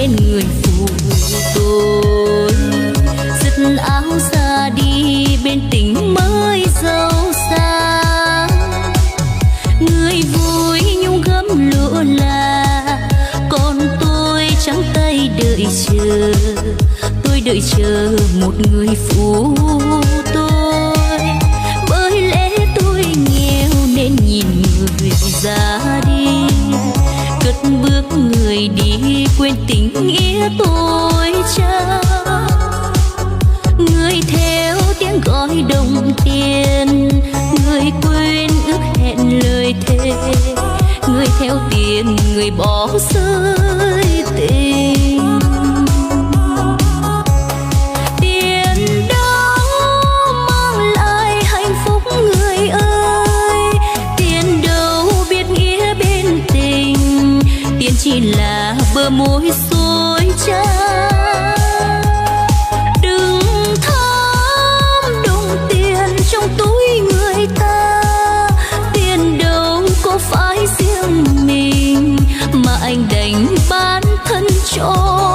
nên người phụ tôi. Dứt áo ra đi bên tình mới giàu sang, người vui nhung gấm lụa là, còn tôi trắng tay đợi chờ. Tôi đợi chờ một người phụ tôi, bởi lẽ tôi nghèo nên nhìn người ra đi, cất bước người đi quên tình nghĩa tôi trao. Người theo tiếng gọi đồng tiền, người quên ước hẹn lời thề, người theo tiền người bỏ rơi tình. Tiền đó mang lại hạnh phúc người ơi, tiền đâu biết nghĩa bên tình, tiền chỉ là bờ môi dối trá. Đừng tham đồng tiền trong túi người ta, tiền đâu có phải riêng mình mà anh đành bán thân cho